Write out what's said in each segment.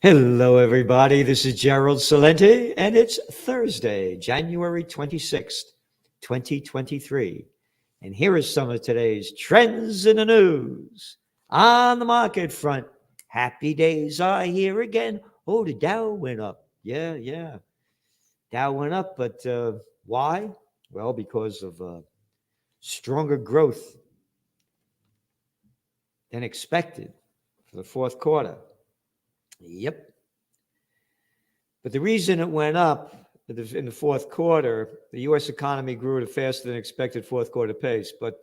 Hello, everybody. This is Gerald Salenti, and it's Thursday, January 26th, 2023. And here are some of today's trends in the news. On the market front, happy days are here again. Oh, the Dow went up. Yeah. Dow went up, but why? Well, because of stronger growth than expected for the fourth quarter. Yep. But the reason it went up in the fourth quarter, the U.S. economy grew at a faster than expected fourth quarter pace, but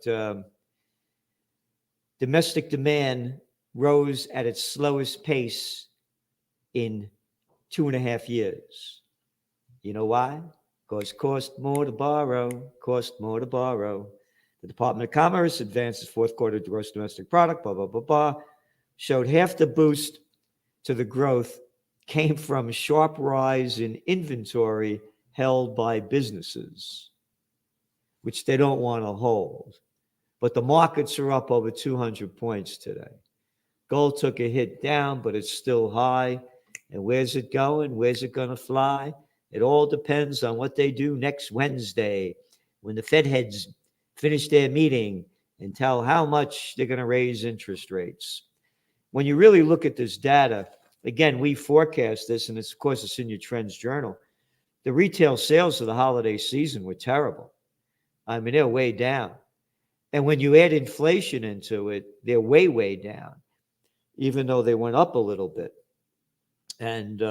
domestic demand rose at its slowest pace in 2.5 years. You know why? Because cost more to borrow. The Department of Commerce advances fourth quarter gross domestic product, blah, blah, blah, blah, showed half the boost to the growth came from a sharp rise in inventory held by businesses, which they don't want to hold. But the markets are up over 200 points today. Gold took a hit down, but it's still high. And where's it going? Where's it going to fly? It all depends on what they do next Wednesday when the Fed heads finish their meeting and tell how much they're going to raise interest rates. When you really look at this data, again, we forecast this, and of course, it's in your Trends Journal. The retail sales of the holiday season were terrible. I mean, they're way down. And when you add inflation into it, they're way down, even though they went up a little bit. And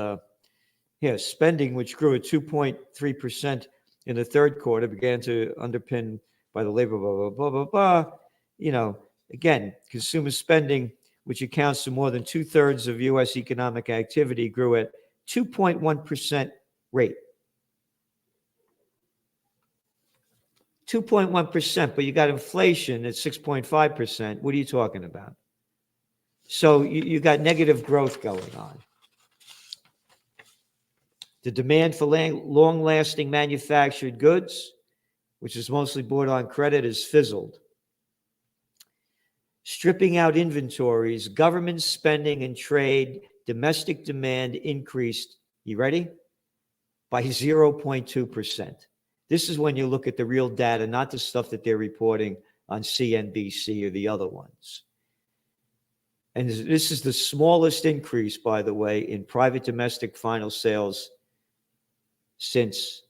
spending, which grew at 2.3% in the third quarter, began to underpin by the labor, blah, blah, blah. Again, consumer spending, which accounts for more than 2/3 of U.S. economic activity, grew at 2.1% rate. 2.1%, but you got inflation at 6.5%. What are you talking about? So you got negative growth going on. The demand for long-lasting manufactured goods, which is mostly bought on credit, has fizzled. Stripping out inventories, government spending and trade, domestic demand increased, you ready? By 0.2%. This is when you look at the real data, not the stuff that they're reporting on CNBC or the other ones. And this is the smallest increase, by the way, in private domestic final sales since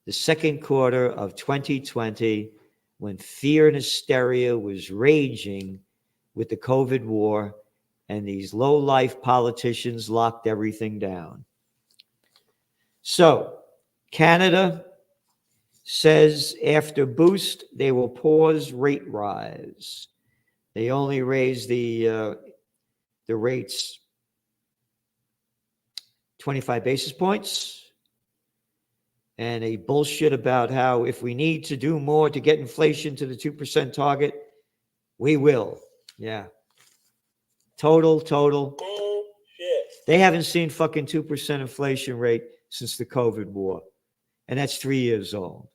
the second quarter of 2020, when fear and hysteria was raging with the COVID war, and these low-life politicians locked everything down. So, Canada says after boost, they will pause rate rise. They only raise the rates 25 basis points, and a bullshit about how if we need to do more to get inflation to the 2% target, we will. Yeah. Total bullshit. They haven't seen fucking 2% inflation rate since the COVID war. And that's 3 years old.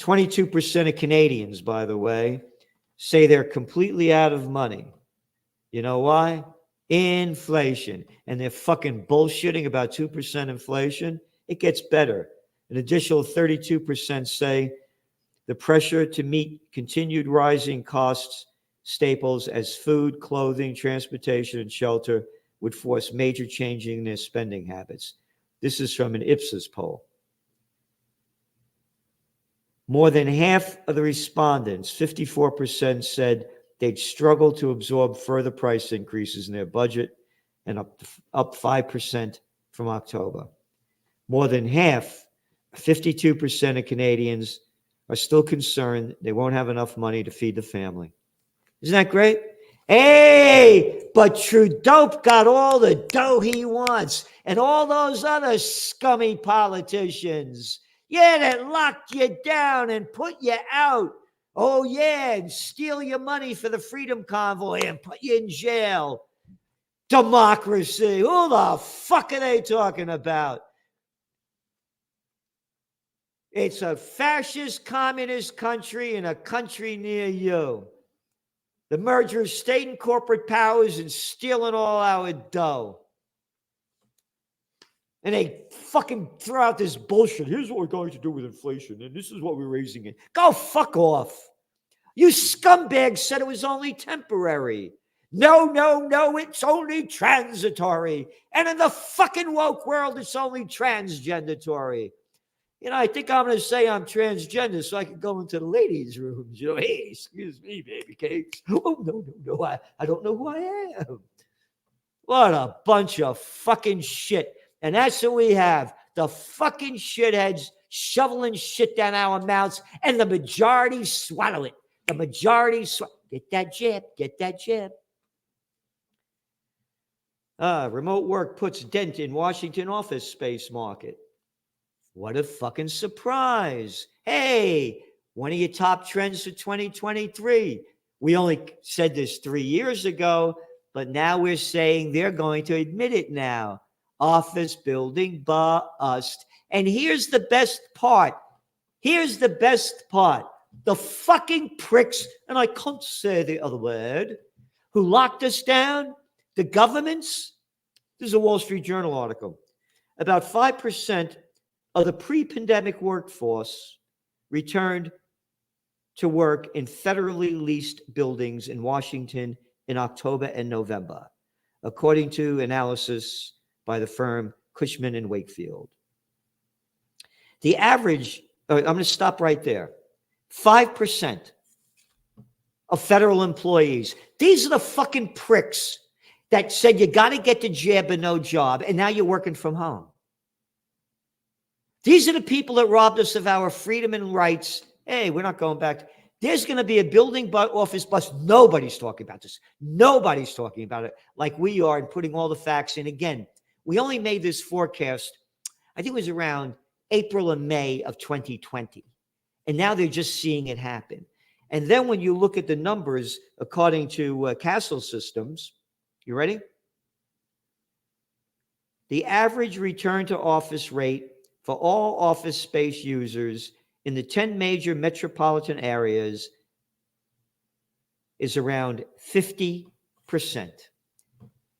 22% of Canadians, by the way, say they're completely out of money. You know why? Inflation. And they're fucking bullshitting about 2% inflation. It gets better. An additional 32% say the pressure to meet continued rising costs, staples as food, clothing, transportation, and shelter would force major change in their spending habits. This is from an Ipsos poll. More than half of the respondents, 54%, said they'd struggle to absorb further price increases in their budget, and up 5% from October. More than half, 52% of Canadians, are still concerned they won't have enough money to feed the family. Isn't that great? Hey, but Trudeau got all the dough he wants, and all those other scummy politicians, that locked you down and put you out. Oh, yeah, and steal your money for the Freedom Convoy and put you in jail. Democracy. Who the fuck are they talking about? It's a fascist communist country in a country near you. The merger of state and corporate powers and stealing all our dough. And they fucking throw out this bullshit. Here's what we're going to do with inflation, and this is what we're raising it. Go fuck off. You scumbags said it was only temporary. No, it's only transitory. And in the fucking woke world, it's only transgendatory. I think I'm going to say I'm transgender so I can go into the ladies' rooms. Hey, excuse me, baby cakes. Oh, no, I don't know who I am. What a bunch of fucking shit. And that's what we have. The fucking shitheads shoveling shit down our mouths, and the majority swallow it. The majority get that jab. Remote work puts dent in Washington office space market. What a fucking surprise. Hey, one of your top trends for 2023. We only said this 3 years ago, but now we're saying they're going to admit it now. Office building bust. And here's the best part. The fucking pricks, and I can't say the other word, who locked us down, the governments. This is a Wall Street Journal article. About 5% of the pre-pandemic workforce returned to work in federally leased buildings in Washington in October and November, according to analysis by the firm Cushman and Wakefield. The average, I'm going to stop right there. 5% of federal employees. These are the fucking pricks that said you got to get the jab or no job, and now you're working from home. These are the people that robbed us of our freedom and rights. Hey, we're not going back. There's going to be a building office bust. Nobody's talking about this. Nobody's talking about it like we are and putting all the facts in. Again, we only made this forecast, I think it was around April and May of 2020. And now they're just seeing it happen. And then when you look at the numbers, according to Castle Systems, you ready? The average return to office rate for all office space users in the 10 major metropolitan areas is around 50%.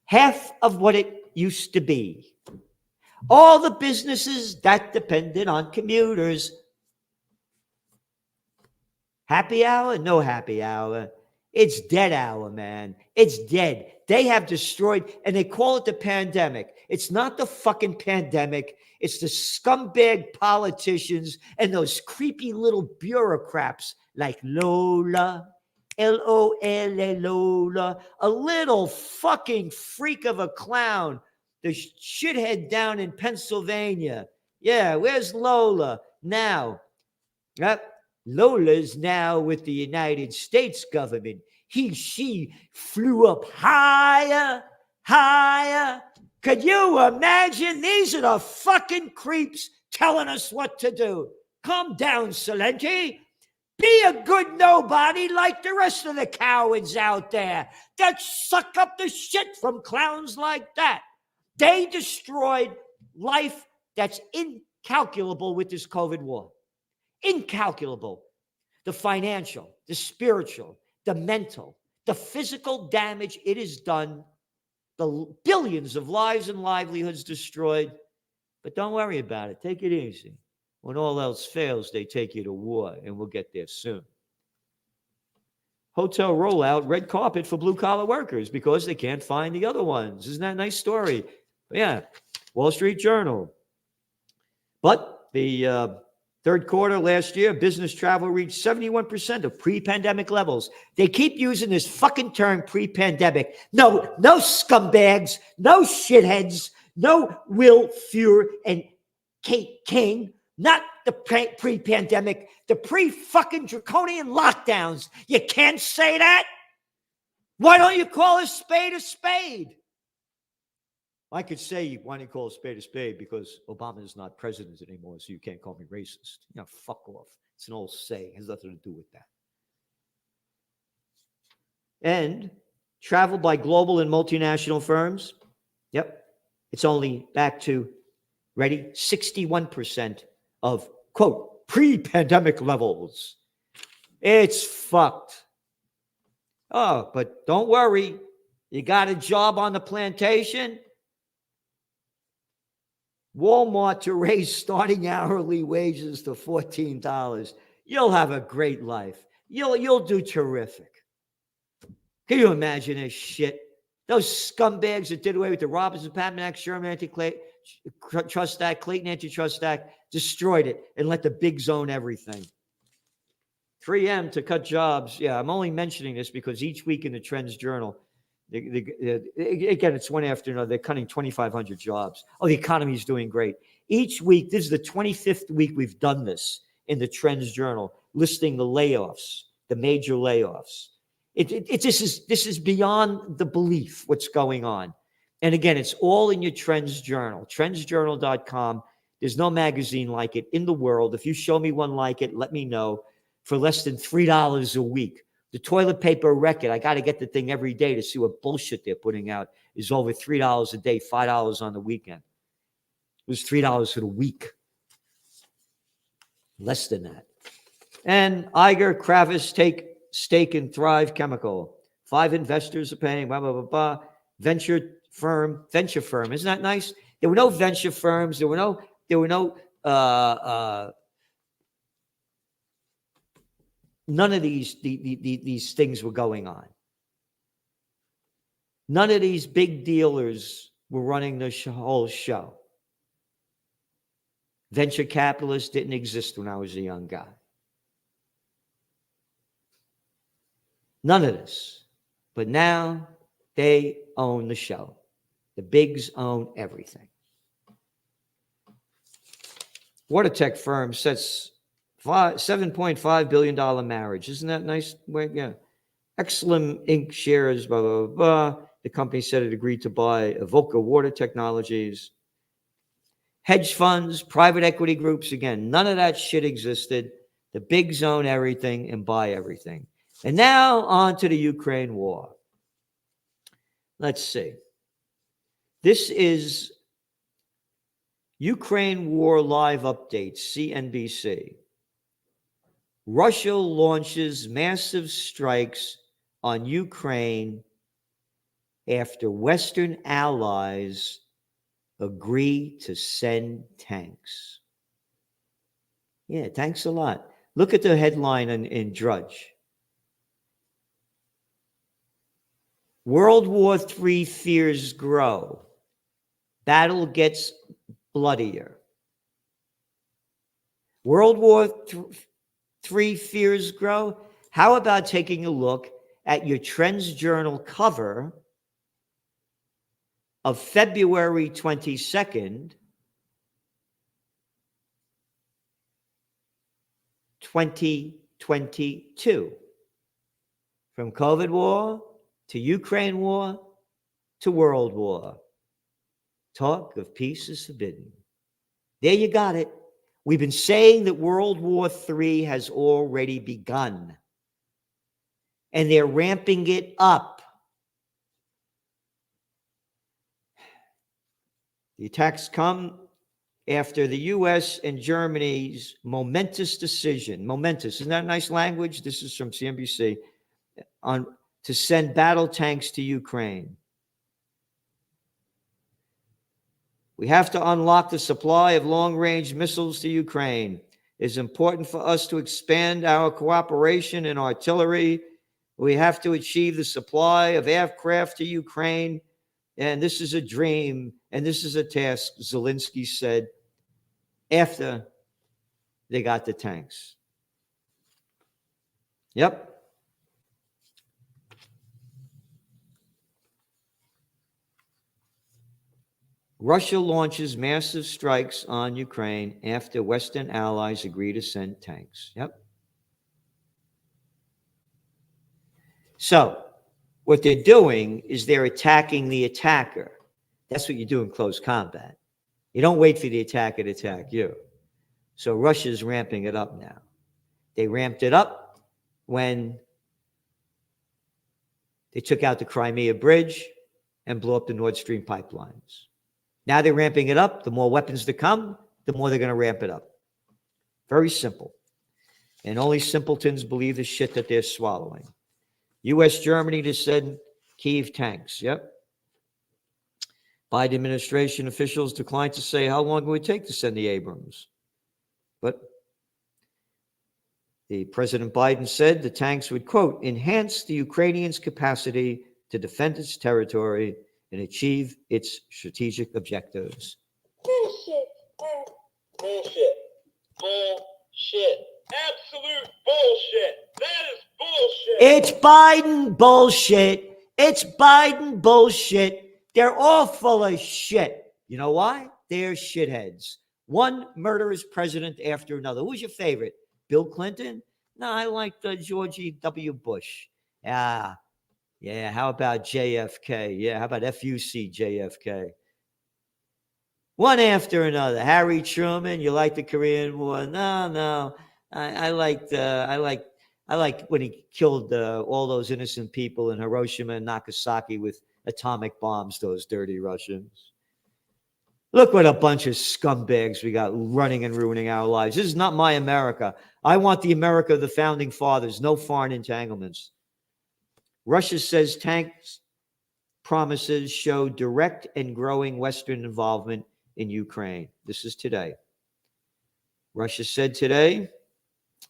Half of what it used to be. All the businesses that depended on commuters. Happy hour? No happy hour. It's dead hour, man. It's dead. They have destroyed, and they call it the pandemic. It's not the fucking pandemic. It's the scumbag politicians and those creepy little bureaucrats like Lola, L-O-L-A, Lola, a little fucking freak of a clown, the shithead down in Pennsylvania. Yeah, where's Lola now? Lola's now with the United States government. She flew up higher. Could you imagine? These are the fucking creeps telling us what to do. Calm down, Salenti. Be a good nobody like the rest of the cowards out there that suck up the shit from clowns like that. They destroyed life that's incalculable with this COVID war. Incalculable. The financial, the spiritual, the mental, the physical damage it has done, the billions of lives and livelihoods destroyed. But don't worry about it. Take it easy. When all else fails, they take you to war, and we'll get there soon. Hotel rollout, red carpet for blue-collar workers because they can't find the other ones. Isn't that a nice story? Yeah, Wall Street Journal. But the third quarter last year, business travel reached 71% of pre-pandemic levels. They keep using this fucking term pre-pandemic. No scumbags, no shitheads, no Will Fuhrer and Kate King, not the pre-pandemic, the pre-fucking draconian lockdowns. You can't say that? Why don't you call a spade a spade? I could say, why don't you call a spade because Obama is not president anymore, so you can't call me racist. Fuck off. It's an old saying. It has nothing to do with that. And travel by global and multinational firms, yep, it's only back to, ready, 61% of, quote, pre-pandemic levels. It's fucked. Oh, but don't worry. You got a job on the plantation? Walmart to raise starting hourly wages to $14. You'll have a great life. You'll do terrific. Can you imagine this shit? Those scumbags that did away with the Robinson-Patman Act, Sherman Antitrust Act, Clayton Antitrust Act, destroyed it and let the bigs own everything. 3M to cut jobs. Yeah, I'm only mentioning this because each week in the Trends Journal, again, it's one after another, they're cutting 2,500 jobs. Oh, the economy is doing great. Each week, this is the 25th week we've done this in the Trends Journal, listing the layoffs, the major layoffs. This is beyond the belief what's going on. And again, it's all in your Trends Journal, trendsjournal.com. There's no magazine like it in the world. If you show me one like it, let me know. For less than $3 a week. The toilet paper record, I got to get the thing every day to see what bullshit they're putting out, is over $3 a day, $5 on the weekend. It was $3 for the week. Less than that. And Iger, Kravis take stake in Thrive Chemical. 5 investors are paying, blah, blah, blah, blah. Venture firm. Isn't that nice? There were no venture firms. There were no none of these things were going on. None of these big dealers were running the whole show. Venture capitalists didn't exist when I was a young guy. None of this. But now they own the show. The bigs own everything. Water tech firm sets $7.5 billion marriage. Isn't that nice? Yeah. Exelon Inc. shares, blah, blah, blah. The company said it agreed to buy Evoca Water Technologies. Hedge funds, private equity groups, again, none of that shit existed. The bigs own everything and buy everything. And now on to the Ukraine war. Let's see. This is Ukraine War Live Updates, CNBC. Russia launches massive strikes on Ukraine after Western allies agree to send tanks. Yeah, thanks a lot. Look at the headline in Drudge. World War III fears grow. Battle gets bloodier. World War III fears grow. How about taking a look at your Trends Journal cover of February 22nd, 2022. From COVID war to Ukraine war to world war. Talk of peace is forbidden. There you got it. We've been saying that World War III has already begun. And they're ramping it up. The attacks come after the U.S. and Germany's momentous decision. Momentous, isn't that nice language? This is from CNBC. To send battle tanks to Ukraine. We have to unlock the supply of long-range missiles to Ukraine. It's important for us to expand our cooperation in artillery. We have to achieve the supply of aircraft to Ukraine. And this is a dream, and this is a task, Zelensky said, after they got the tanks. Yep. Russia launches massive strikes on Ukraine after Western allies agree to send tanks. Yep. So, what they're doing is they're attacking the attacker. That's what you do in close combat. You don't wait for the attacker to attack you. So Russia's ramping it up now. They ramped it up when they took out the Crimea Bridge and blew up the Nord Stream pipelines. Now they're ramping it up. The more weapons to come, the more they're going to ramp it up. Very simple. And only simpletons believe the shit that they're swallowing. U.S. Germany to send Kyiv tanks. Yep. Biden administration officials declined to say how long it would take to send the Abrams. But the President Biden said the tanks would, quote, enhance the Ukrainians' capacity to defend its territory and achieve its strategic objectives. Bullshit. Bullshit. Bullshit. Absolute bullshit. That is bullshit. It's Biden bullshit. It's Biden bullshit. They're all full of shit. You know why? They're shitheads. One murderous president after another. Who's your favorite? Bill Clinton? No, I like George W. Bush. Yeah. How about JFK? Yeah. How about FUC JFK? One after another. Harry Truman. You like the Korean War? No. I like when he killed all those innocent people in Hiroshima and Nagasaki with atomic bombs. Those dirty Russians. Look what a bunch of scumbags we got running and ruining our lives. This is not my America. I want the America of the founding fathers. No foreign entanglements. Russia says tanks promises show direct and growing Western involvement in Ukraine. This is today. Russia said today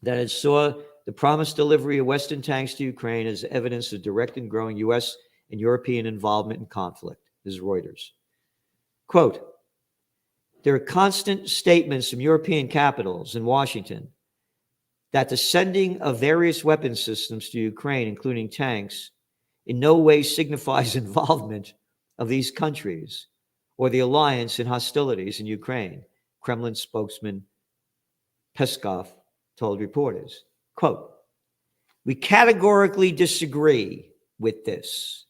that it saw the promised delivery of Western tanks to Ukraine as evidence of direct and growing U.S. and European involvement in conflict. This is Reuters. Quote, there are constant statements from European capitals in Washington that the sending of various weapon systems to Ukraine, including tanks, in no way signifies involvement of these countries or the alliance in hostilities in Ukraine, Kremlin spokesman Peskov told reporters. Quote, we categorically disagree with this.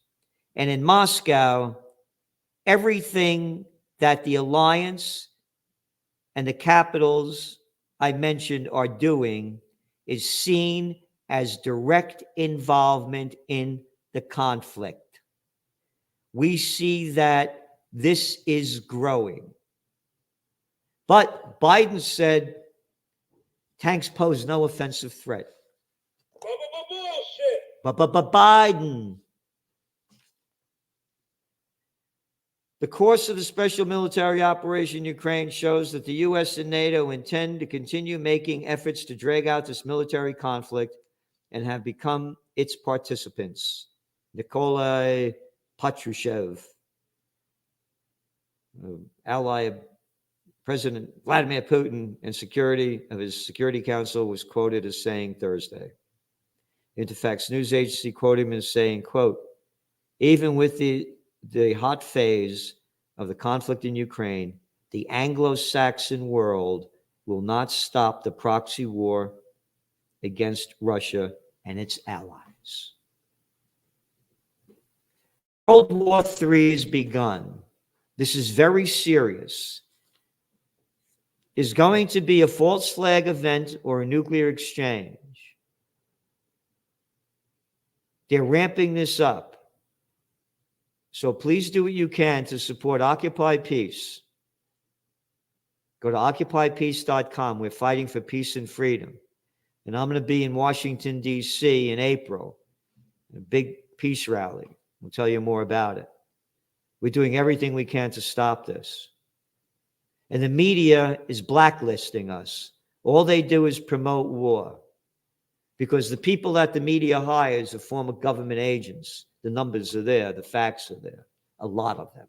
And in Moscow, everything that the alliance and the capitals I mentioned are doing is seen as direct involvement in the conflict. We see that this is growing. But Biden said tanks pose no offensive threat. Bullshit. Biden. The course of the special military operation in Ukraine shows that the U.S. and NATO intend to continue making efforts to drag out this military conflict and have become its participants. Nikolai Patrushev, ally of President Vladimir Putin and security of his Security Council, was quoted as saying Thursday. Interfax news agency quoted him as saying, quote, even with the hot phase of the conflict in Ukraine, the Anglo-Saxon world will not stop the proxy war against Russia and its allies. World War III has begun. This is very serious. Is going to be a false flag event or a nuclear exchange. They're ramping this up. So please do what you can to support Occupy Peace. Go to occupypeace.com. We're fighting for peace and freedom. And I'm going to be in Washington, D.C. in April, a big peace rally. We'll tell you more about it. We're doing everything we can to stop this. And the media is blacklisting us. All they do is promote war. Because the people that the media hires are former government agents. The numbers are there. The facts are there. A lot of them.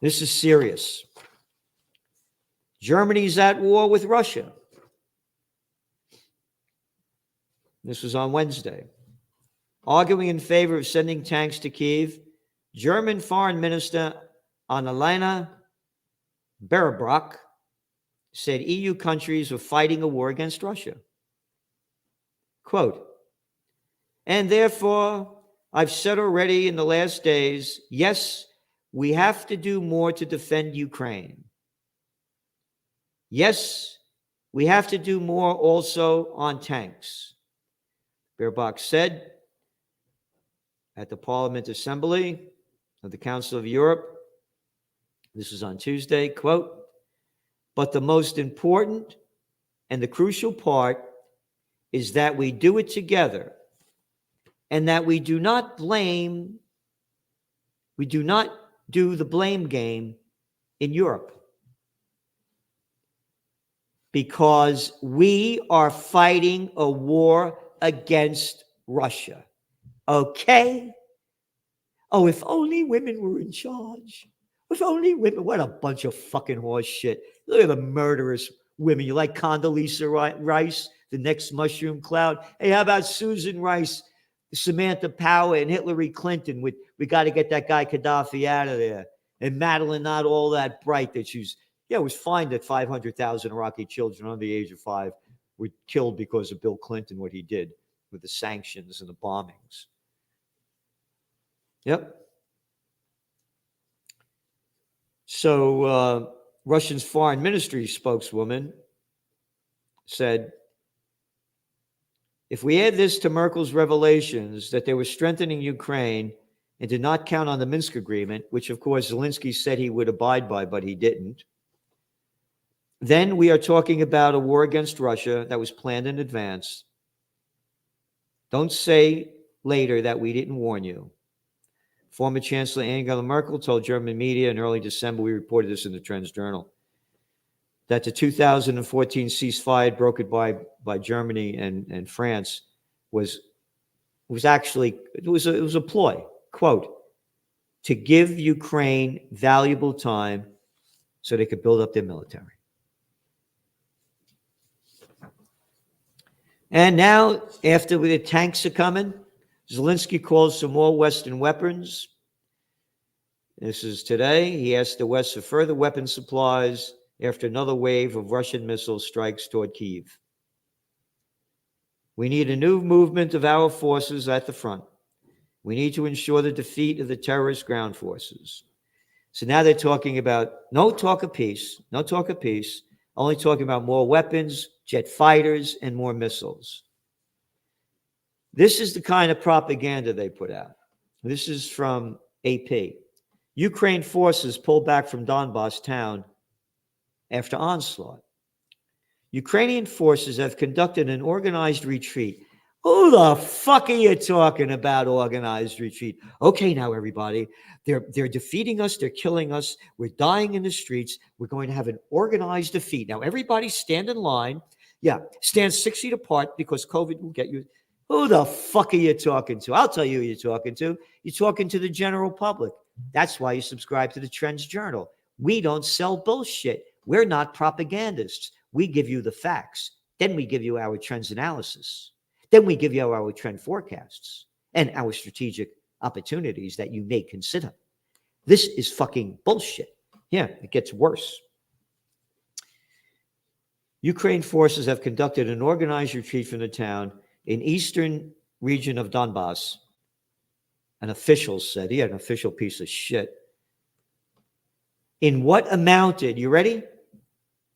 This is serious. Germany's at war with Russia. This was on Wednesday. Arguing in favor of sending tanks to Kyiv, German Foreign Minister Annalena Baerbock said EU countries were fighting a war against Russia. Quote, and therefore, I've said already in the last days, yes, we have to do more to defend Ukraine. Yes, we have to do more also on tanks. Baerbock said at the Parliament Assembly of the Council of Europe, this is on Tuesday, quote, but the most important and the crucial part is that we do it together and that we do not blame, we do not do the blame game in Europe. Because we are fighting a war against Russia. Okay? Oh, if only women were in charge. If only women, what a bunch of fucking horse shit. Look at the murderous women. You like Condoleezza Rice, the next mushroom cloud? Hey, how about Susan Rice, Samantha Power, and Hillary Clinton with, we got to get that guy Gaddafi out of there. And Madeline, not all that bright that she's, yeah, it was fine that 500,000 Iraqi children under the age of 5 were killed because of Bill Clinton, what he did with the sanctions and the bombings. Yep. So Russia's foreign ministry spokeswoman said, if we add this to Merkel's revelations that they were strengthening Ukraine and did not count on the Minsk agreement, which of course Zelensky said he would abide by, but he didn't, then we are talking about a war against Russia that was planned in advance. Don't say later that we didn't warn you. Former Chancellor Angela Merkel told German media in early December, we reported this in the Trends Journal, that the 2014 ceasefire brokered by Germany and France was actually, it was a ploy, quote, to give Ukraine valuable time so they could build up their military. And now, after the tanks are coming, Zelensky calls for more Western weapons. This is today. He asked the West for further weapon supplies after another wave of Russian missile strikes toward Kyiv. We need a new movement of our forces at the front. We need to ensure the defeat of the terrorist ground forces. So now they're talking about no talk of peace, only talking about more weapons, jet fighters, and more missiles. This is the kind of propaganda they put out. This is from AP. Ukraine forces pull back from Donbas town after onslaught. Ukrainian forces have conducted an organized retreat. Who the fuck are you talking about, organized retreat? Okay, now everybody, they're defeating us, they're killing us, we're dying in the streets, we're going to have an organized defeat. Now everybody stand in line. Yeah, stand 6 feet apart because COVID will get you. Who the fuck are you talking to? I'll tell you who you're talking to. You're talking to the general public. That's why you subscribe to the Trends Journal. We don't sell bullshit. We're not propagandists. We give you the facts. Then we give you our trends analysis. Then we give you our trend forecasts and our strategic opportunities that you may consider. This is fucking bullshit. Yeah, it gets worse. Ukraine forces have conducted an organized retreat from the town in eastern region of Donbas. An official said, he had an official piece of shit, in what amounted, you ready,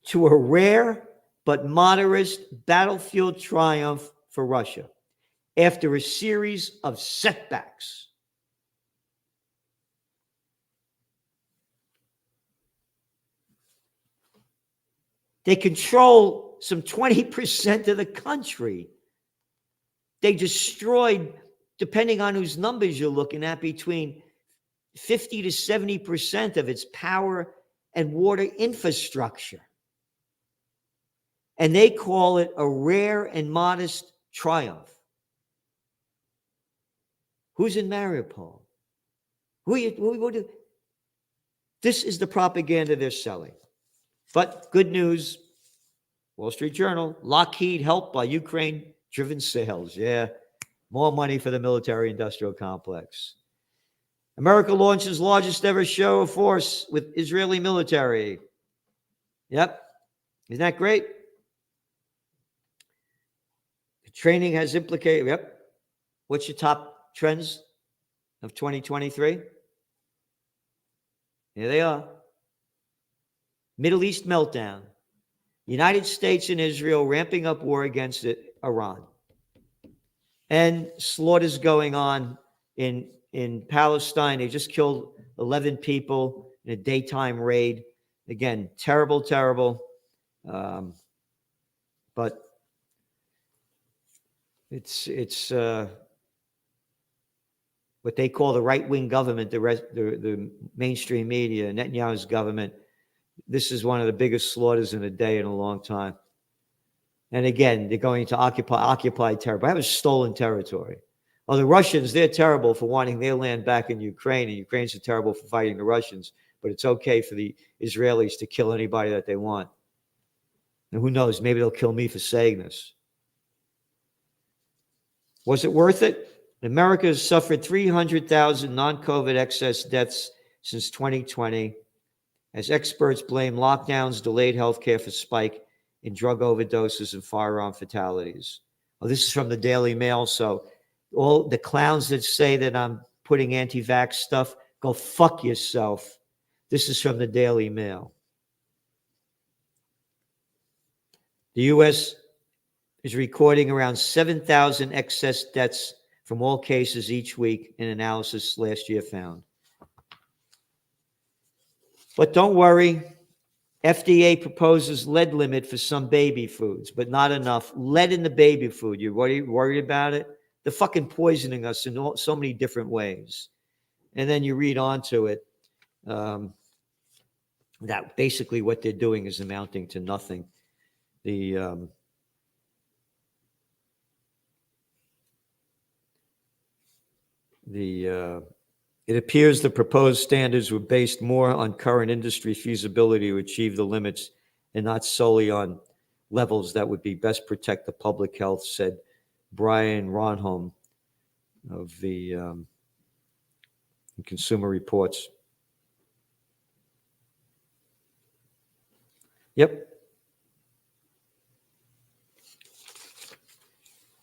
to a rare but moderate battlefield triumph for Russia after a series of setbacks. They control some 20% of the country. They destroyed, depending on whose numbers you're looking at, between 50 to 70% of its power and water infrastructure. And they call it a rare and modest triumph. Who's in Mariupol? This is the propaganda they're selling. But good news, Wall Street Journal, Lockheed helped by Ukraine-driven sales. Yeah, more money for the military-industrial complex. America launches largest ever show of force with Israeli military. Yep, isn't that great? The training has implicated, yep. What's your top trends of 2023? Here they are. Middle East meltdown. United States and Israel ramping up war against Iran. And slaughters going on in Palestine. They just killed 11 people in a daytime raid. Again, terrible, terrible. But It's what they call the right-wing government, the mainstream media, Netanyahu's government. This is one of the biggest slaughters in a day in a long time. And again, they're going to occupy territory. That was stolen territory. Oh, the Russians, they're terrible for wanting their land back in Ukraine, and Ukrainians are terrible for fighting the Russians. But it's okay for the Israelis to kill anybody that they want. And who knows, maybe they'll kill me for saying this. Was it worth it? America has suffered 300,000 non-COVID excess deaths since 2020, as experts blame lockdowns, delayed healthcare for spike in drug overdoses and firearm fatalities. Oh, this is from the Daily Mail, so all the clowns that say that I'm putting anti-vax stuff, go fuck yourself. This is from the Daily Mail. The U.S. is recording around 7,000 excess deaths from all cases each week, an analysis last year found. But don't worry, FDA proposes lead limit for some baby foods, but not enough. Lead in the baby food, you worried about it? They're fucking poisoning us in so many different ways. And then you read on to it, that basically what they're doing is amounting to nothing. It appears the proposed standards were based more on current industry feasibility to achieve the limits and not solely on levels that would be best protect the public health, said Brian Ronholm of the Consumer Reports. Yep.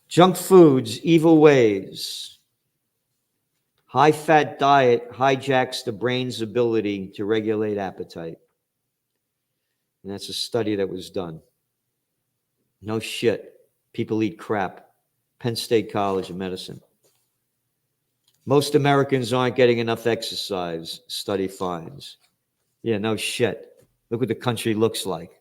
Junk foods, evil ways. High-fat diet hijacks the brain's ability to regulate appetite. And that's a study that was done. No shit. People eat crap. Penn State College of Medicine. Most Americans aren't getting enough exercise, study finds. Yeah, no shit. Look what the country looks like.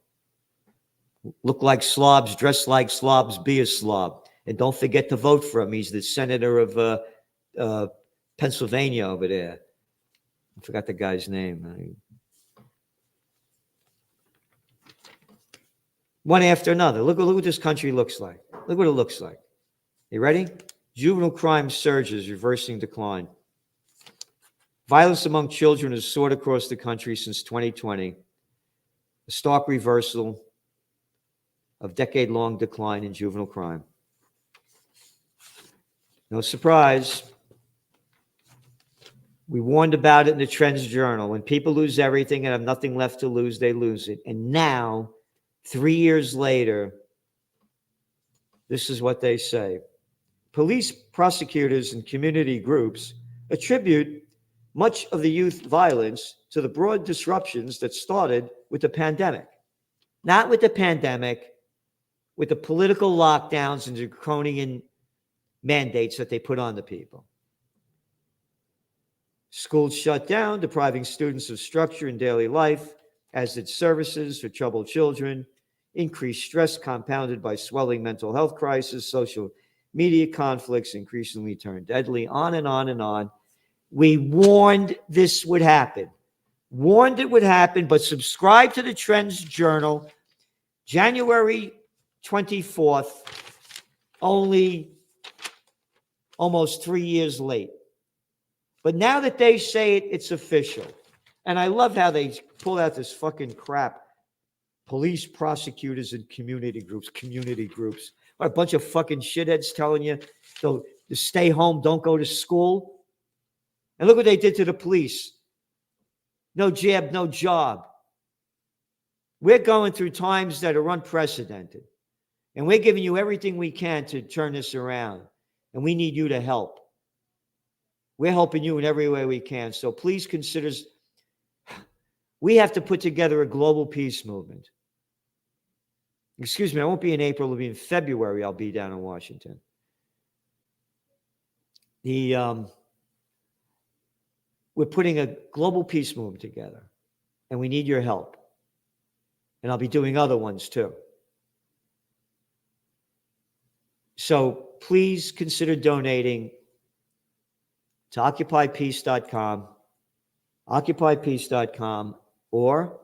Look like slobs, dress like slobs, be a slob. And don't forget to vote for him. He's the senator of Pennsylvania over there. I forgot the guy's name. One after another. Look what this country looks like. Look what it looks like. You ready? Juvenile crime surges, reversing decline. Violence among children has soared across the country since 2020. A stark reversal of decade-long decline in juvenile crime. No surprise. We warned about it in the Trends Journal. When people lose everything and have nothing left to lose, they lose it. And now, 3 years later, this is what they say. Police, prosecutors, and community groups attribute much of the youth violence to the broad disruptions that started with the pandemic. Not with the pandemic, with the political lockdowns and draconian mandates that they put on the people. Schools shut down, depriving students of structure in daily life, as did services for troubled children, increased stress compounded by swelling mental health crisis, social media conflicts increasingly turned deadly, on and on and on. We warned this would happen. Warned it would happen, but subscribe to the Trends Journal, January 24th, only almost 3 years late. But now that they say it, it's official. And I love how they pull out this fucking crap. Police, prosecutors, and community groups. What a bunch of fucking shitheads telling you to stay home, don't go to school. And look what they did to the police. No jab, no job. We're going through times that are unprecedented. And we're giving you everything we can to turn this around. And we need you to help. We're helping you in every way we can. So please consider, we have to put together a global peace movement. Excuse me, I won't be in April, it'll be in February. I'll be down in Washington. We're putting a global peace movement together, and we need your help. And I'll be doing other ones too. So please consider donating to occupypeace.com, or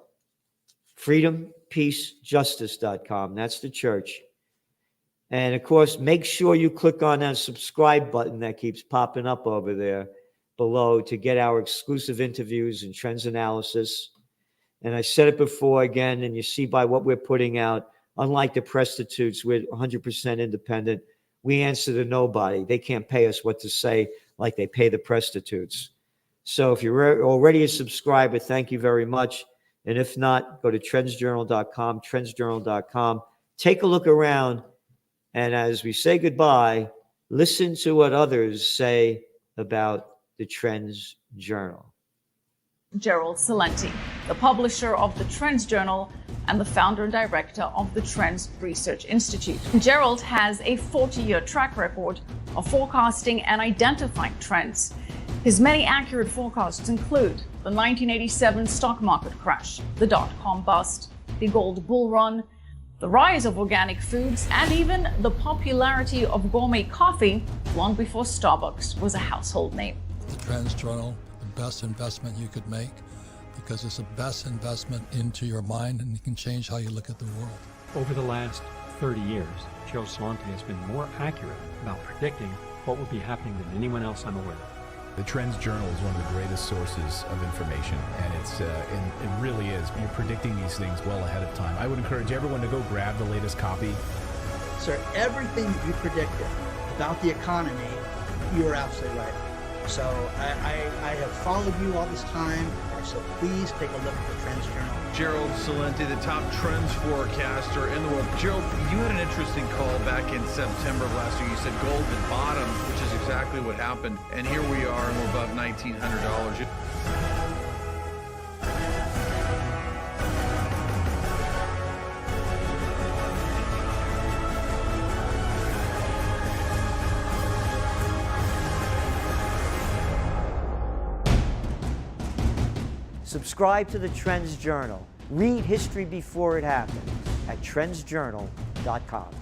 freedompeacejustice.com. That's the church. And of course, make sure you click on that subscribe button that keeps popping up over there below to get our exclusive interviews and trends analysis. And I said it before again, and you see by what we're putting out, unlike the prostitutes, we're 100% independent. We answer to nobody. They can't pay us what to say like they pay the prostitutes. So if you're already a subscriber, thank you very much. And if not, go to trendsjournal.com, trendsjournal.com. Take a look around. And as we say goodbye, listen to what others say about the Trends Journal. Gerald Celente, the publisher of the Trends Journal and the founder and director of the Trends Research Institute. Gerald has a 40-year track record of forecasting and identifying trends. His many accurate forecasts include the 1987 stock market crash, the dot-com bust, the gold bull run, the rise of organic foods, and even the popularity of gourmet coffee long before Starbucks was a household name. The Trends Journal, the best investment you could make, because it's the best investment into your mind, and it can change how you look at the world. Over the last 30 years, Gerald Celente has been more accurate about predicting what will be happening than anyone else I'm aware of. The Trends Journal is one of the greatest sources of information, and it really is. You're predicting these things well ahead of time. I would encourage everyone to go grab the latest copy. Sir, everything that you predicted about the economy, you are absolutely right. So I have followed you all this time, so please take a look at the Trends Journal. Gerald Celente, the top trends forecaster in the world. Gerald, you had an interesting call back in September of last year. You said gold had bottomed, which is exactly what happened. And here we are, and we're above $1,900. Subscribe to the Trends Journal. Read history before it happened at trendsjournal.com.